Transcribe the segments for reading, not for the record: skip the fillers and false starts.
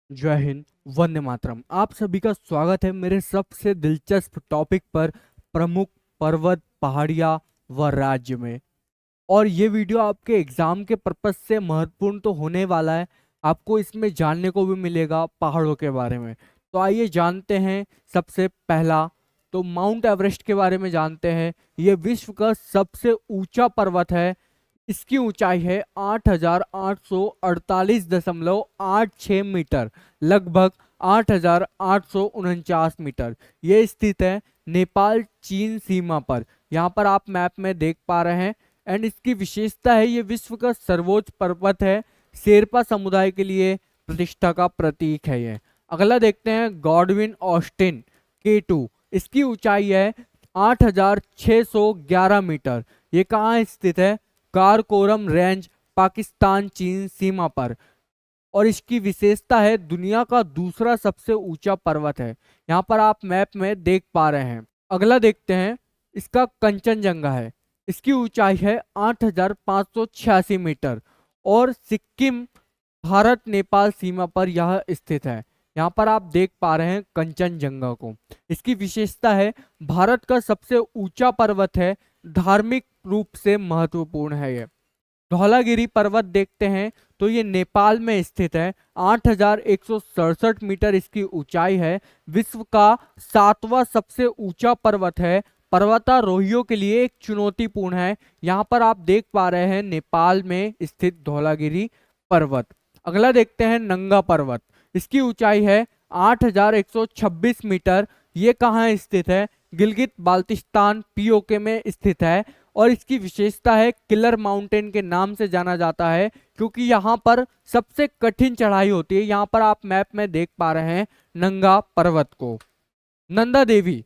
जय हिंद। वंदे मातरम। आप सभी का स्वागत है मेरे सबसे दिलचस्प टॉपिक पर, प्रमुख पर्वत पहाड़ियाँ व राज्य में। और ये वीडियो आपके एग्जाम के पर्पस से महत्वपूर्ण तो होने वाला है। आपको इसमें जानने को भी मिलेगा पहाड़ों के बारे में। तो आइए जानते हैं। सबसे पहला तो माउंट एवरेस्ट के बारे में जानते हैं। ये विश्व का सबसे ऊंचा पर्वत है। इसकी ऊंचाई है 8,848.86 मीटर, लगभग 8,849 मीटर। ये स्थित है नेपाल चीन सीमा पर। यहाँ पर आप मैप में देख पा रहे हैं। एंड इसकी विशेषता है, ये विश्व का सर्वोच्च पर्वत है। शेरपा समुदाय के लिए प्रतिष्ठा का प्रतीक है ये। अगला देखते हैं गॉडविन ऑस्टिन K2। इसकी ऊंचाई है 8,611 मीटर। ये कहाँ स्थित है? कारकोरम रेंज, पाकिस्तान चीन सीमा पर। और इसकी विशेषता है, दुनिया का दूसरा सबसे ऊंचा पर्वत है। यहाँ पर आप मैप में देख पा रहे हैं। अगला देखते हैं, इसका कंचनजंगा है। इसकी ऊंचाई है 8,586 मीटर और सिक्किम भारत नेपाल सीमा पर यह स्थित है। यहाँ पर आप देख पा रहे हैं कंचनजंगा को। इसकी विशेषता है, भारत का सबसे ऊंचा पर्वत है, धार्मिक रूप से महत्वपूर्ण है ये। धौलागिरी पर्वत देखते हैं तो ये नेपाल में स्थित है। 8,167 मीटर इसकी ऊंचाई है। विश्व का 7वां सबसे ऊंचा पर्वत है। पर्वतारोहियों के लिए एक चुनौतीपूर्ण है। यहाँ पर आप देख पा रहे हैं नेपाल में स्थित धौलागिरी पर्वत। अगला देखते हैं नंगा पर्वत। इसकी ऊंचाई है 8,126 मीटर। ये कहाँ स्थित है? गिलगित बाल्टिस्तान पीओके में स्थित है। और इसकी विशेषता है, किलर माउंटेन के नाम से जाना जाता है, क्योंकि यहाँ पर सबसे कठिन चढ़ाई होती है। यहाँ पर आप मैप में देख पा रहे हैं नंगा पर्वत को। नंदा देवी।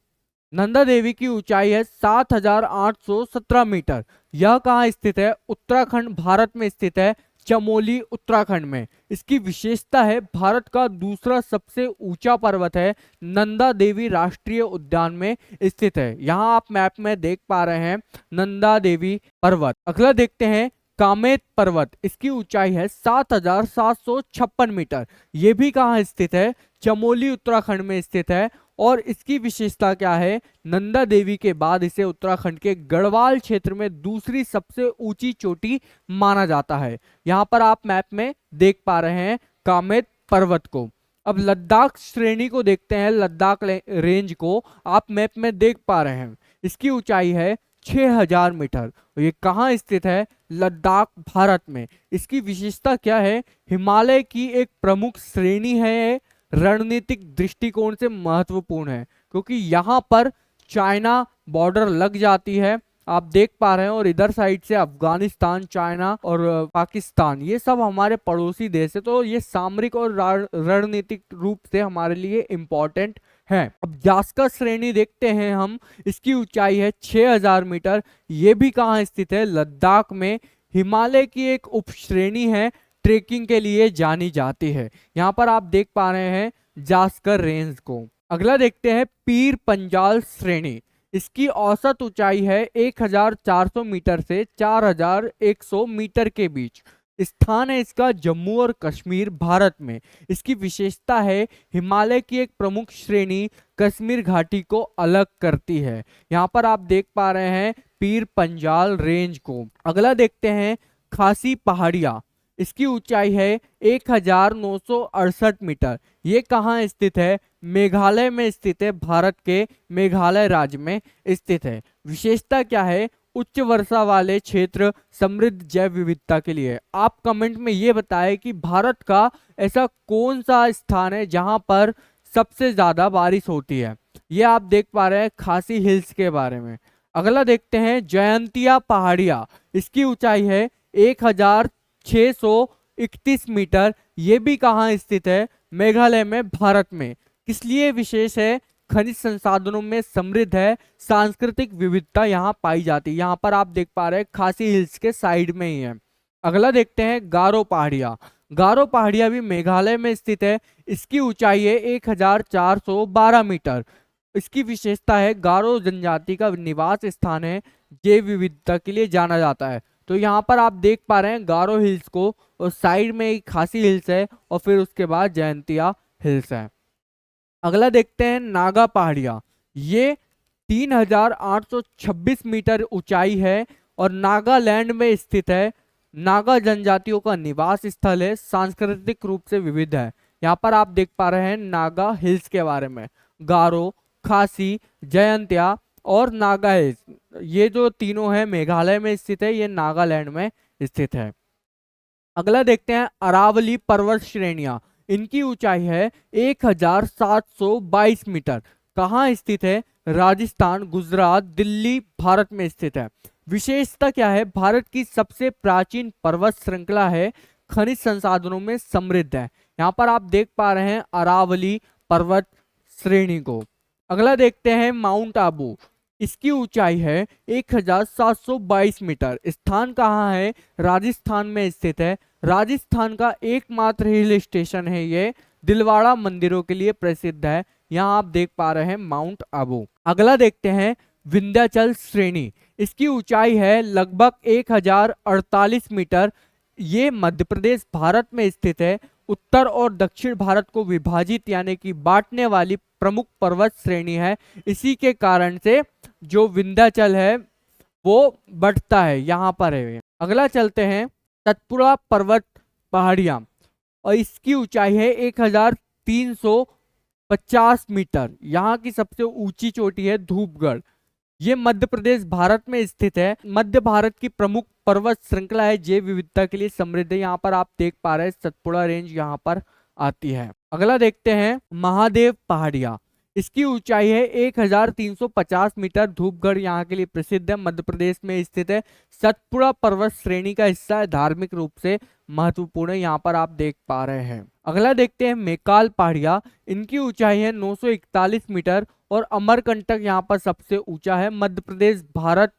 नंदा देवी की ऊंचाई है 7,817 मीटर। यह कहाँ स्थित है? उत्तराखंड भारत में स्थित है, चमोली उत्तराखंड में। इसकी विशेषता है, भारत का दूसरा सबसे ऊंचा पर्वत है। नंदा देवी राष्ट्रीय उद्यान में स्थित है। यहाँ आप मैप में देख पा रहे हैं नंदा देवी पर्वत। अगला देखते हैं कामेत पर्वत। इसकी ऊंचाई है 7,756 मीटर। ये भी कहाँ स्थित है? चमोली उत्तराखंड में स्थित है। और इसकी विशेषता क्या है? नंदा देवी के बाद इसे उत्तराखंड के गढ़वाल क्षेत्र में दूसरी सबसे ऊंची चोटी माना जाता है। यहाँ पर आप मैप में देख पा रहे हैं कामेत पर्वत को। अब लद्दाख श्रेणी को देखते हैं, लद्दाख रेंज को आप मैप में देख पा रहे हैं। इसकी ऊंचाई है 6,000 मीटर। ये कहाँ स्थित है? लद्दाख भारत में। इसकी विशेषता क्या है? हिमालय की एक प्रमुख श्रेणी है। रणनीतिक दृष्टिकोण से महत्वपूर्ण है, क्योंकि यहाँ पर चाइना बॉर्डर लग जाती है, आप देख पा रहे हैं। और इधर साइड से अफगानिस्तान, चाइना और पाकिस्तान, ये सब हमारे पड़ोसी देश है। तो ये सामरिक और रणनीतिक रूप से हमारे लिए इम्पोर्टेंट है। अब जास्कर श्रेणी देखते हैं हम। इसकी ऊंचाई है 6,000 मीटर। ये भी कहाँ स्थित है? लद्दाख में। हिमालय की एक उप श्रेणी है, ट्रेकिंग के लिए जानी जाती है। यहाँ पर आप देख पा रहे हैं जास्कर रेंज को। अगला देखते हैं पीर पंजाल श्रेणी। इसकी औसत ऊंचाई है 1,400 मीटर से 4,100 मीटर के बीच। स्थान है इसका जम्मू और कश्मीर भारत में। इसकी विशेषता है, हिमालय की एक प्रमुख श्रेणी कश्मीर घाटी को अलग करती है। यहाँ पर आप देख पा रहे हैं पीर पंजाल रेंज को। अगला देखते हैं खासी पहाड़ियाँ। इसकी ऊंचाई है 1,968 मीटर। ये कहाँ स्थित है? मेघालय में स्थित है, भारत के मेघालय राज्य में स्थित है। विशेषता क्या है? उच्च वर्षा वाले क्षेत्र, समृद्ध जैव विविधता के लिए। आप कमेंट में ये बताएं कि भारत का ऐसा कौन सा स्थान है जहां पर सबसे ज्यादा बारिश होती है। ये आप देख पा रहे हैं खासी हिल्स के बारे में। अगला देखते हैं जयंतिया पहाड़िया। इसकी ऊंचाई है 1,631 मीटर। ये भी कहाँ स्थित है? मेघालय में, भारत में। किस लिए विशेष है? खनिज संसाधनों में समृद्ध है, सांस्कृतिक विविधता यहाँ पाई जाती है। यहाँ पर आप देख पा रहे हैं खासी हिल्स के साइड में ही है। अगला देखते हैं गारो पहाड़िया। गारो पहाड़िया भी मेघालय में स्थित है। इसकी ऊंचाई है 1,412 मीटर। इसकी विशेषता है, गारो जनजाति का निवास स्थान है, जैव विविधता के लिए जाना जाता है। तो यहाँ पर आप देख पा रहे हैं गारो हिल्स को, और साइड में एक खासी हिल्स है, और फिर उसके बाद जयंतिया हिल्स है। अगला देखते हैं नागा पहाड़ियाँ। ये 3826 मीटर ऊंचाई है और नागालैंड में स्थित है। नागा जनजातियों का निवास स्थल है, सांस्कृतिक रूप से विविध है। यहाँ पर आप देख पा रहे हैं नागा हिल्स के बारे में, गारो, खासी, जयंतिया और नागा हिल्स। ये जो तीनों है मेघालय में स्थित है, ये नागालैंड में स्थित है। अगला देखते हैं अरावली पर्वत श्रेणियां। इनकी ऊंचाई है 1722 मीटर। कहाँ स्थित है? राजस्थान, गुजरात, दिल्ली, भारत में स्थित है। विशेषता क्या है? भारत की सबसे प्राचीन पर्वत श्रृंखला है, खनिज संसाधनों में समृद्ध है। यहाँ पर आप देख पा रहे हैं अरावली पर्वत श्रेणी को। अगला देखते हैं माउंट आबू। इसकी ऊंचाई है 1722 मीटर। स्थान कहाँ है? राजस्थान में स्थित है। राजस्थान का एकमात्र हिल स्टेशन है ये, दिलवाड़ा मंदिरों के लिए प्रसिद्ध है। यहाँ आप देख पा रहे हैं माउंट आबू। अगला देखते हैं विंध्याचल श्रेणी। इसकी ऊंचाई है लगभग 1048 मीटर। ये मध्य प्रदेश भारत में स्थित है। उत्तर और दक्षिण भारत को विभाजित यानी कि बांटने वाली प्रमुख पर्वत श्रेणी है। इसी के कारण से जो विंध्याचल है वो बढ़ता है, यहाँ पर है। अगला चलते हैं सतपुड़ा पर्वत पहाड़ियां, और इसकी ऊंचाई है 1350 मीटर। यहाँ की सबसे ऊंची चोटी है धूपगढ़। ये मध्य प्रदेश भारत में स्थित है। मध्य भारत की प्रमुख पर्वत श्रृंखला है, जैव विविधता के लिए समृद्ध है। यहाँ पर आप देख पा रहे हैं सतपुड़ा रेंज यहाँ पर आती है। अगला देखते हैं महादेव पहाड़ियां। इसकी ऊंचाई है 1350 मीटर। धूपगढ़ यहाँ के लिए प्रसिद्ध है, मध्य प्रदेश में स्थित है। सतपुड़ा पर्वत श्रेणी का हिस्सा है, धार्मिक रूप से महत्वपूर्ण है। यहाँ पर आप देख पा रहे हैं। अगला देखते हैं मैकाल पहाड़ियां। इनकी ऊंचाई है 941 मीटर और अमरकंटक यहाँ पर सबसे ऊंचा है। मध्य प्रदेश भारत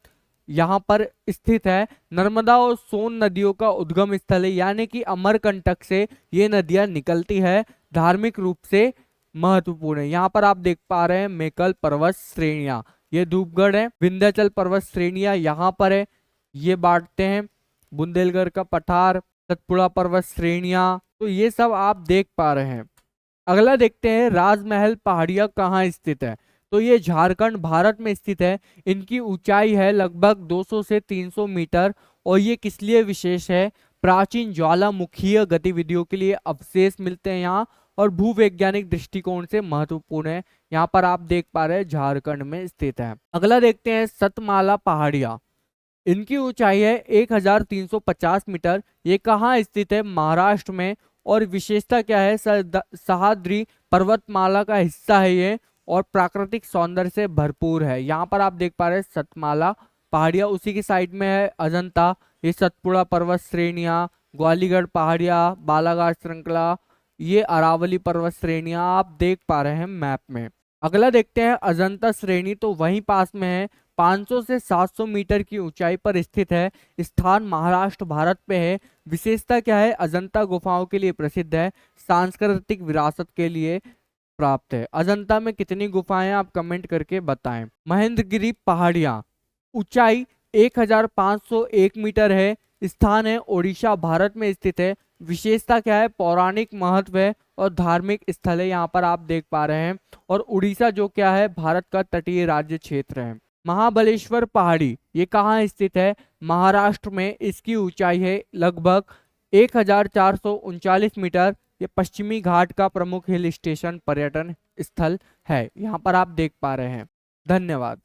यहाँ पर स्थित है। नर्मदा और सोन नदियों का उद्गम स्थल है, यानी कि अमरकंटक से ये नदियां निकलती है, धार्मिक रूप से महत्वपूर्ण है। यहाँ पर आप देख पा रहे हैं मैकल पर्वत श्रेणियां, ये धूपगढ़ है। विंध्याचल पर्वत श्रेणियां यहाँ पर है, ये बांटते हैं। बुंदेलगढ़ का पठार, सतपुड़ा पर्वत श्रेणियां, तो ये सब आप देख पा रहे हैं। अगला देखते हैं राजमहल पहाड़ियां कहाँ स्थित है। तो ये झारखंड भारत में स्थित है। इनकी ऊंचाई है लगभग 200 से 300 मीटर और ये किस लिए विशेष है? प्राचीन ज्वालामुखीय गतिविधियों के लिए अवशेष मिलते हैं यहाँ, और भूवैज्ञानिक दृष्टिकोण से महत्वपूर्ण है। यहाँ पर आप देख पा रहे हैं झारखंड में स्थित है। अगला देखते हैं सतमाला पहाड़ियां। इनकी ऊंचाई है 1350 मीटर। ये कहाँ स्थित है? महाराष्ट्र में। और विशेषता क्या है? सह्याद्री पर्वतमाला का हिस्सा है ये, और प्राकृतिक सौंदर्य से भरपूर है। यहाँ पर आप देख पा रहे हैं सतमाला पहाड़ियाँ। उसी की साइड में है अजंता, ये सतपुड़ा पर्वत श्रेणियाँ, ग्वालीगढ़ पहाड़ियाँ, बालाघाट श्रृंखला, ये अरावली पर्वत श्रेणियाँ आप देख पा रहे हैं मैप में। अगला देखते हैं अजंता श्रेणी, तो वहीं पास में है। 500 से 700 मीटर की ऊंचाई पर स्थित है। स्थान महाराष्ट्र भारत में है। विशेषता क्या है? अजंता गुफाओं के लिए प्रसिद्ध है, सांस्कृतिक विरासत के लिए प्राप्त है। अजंता में कितनी गुफाएं हैं आप कमेंट करके बताएं। महेंद्रगिरी पहाड़ियां, ऊंचाई 1501 मीटर है। स्थान है ओडिशा भारत में स्थित है। विशेषता क्या है? पौराणिक महत्व है और धार्मिक स्थल है, यहाँ पर आप देख पा रहे हैं। और उड़ीसा जो क्या है? भारत का तटीय राज्य क्षेत्र है। महाबलेश्वर पहाड़ी, ये कहाँ स्थित है? महाराष्ट्र में। इसकी ऊंचाई है लगभग 1439 मीटर। ये पश्चिमी घाट का प्रमुख हिल स्टेशन पर्यटन स्थल है, यहाँ पर आप देख पा रहे हैं। धन्यवाद।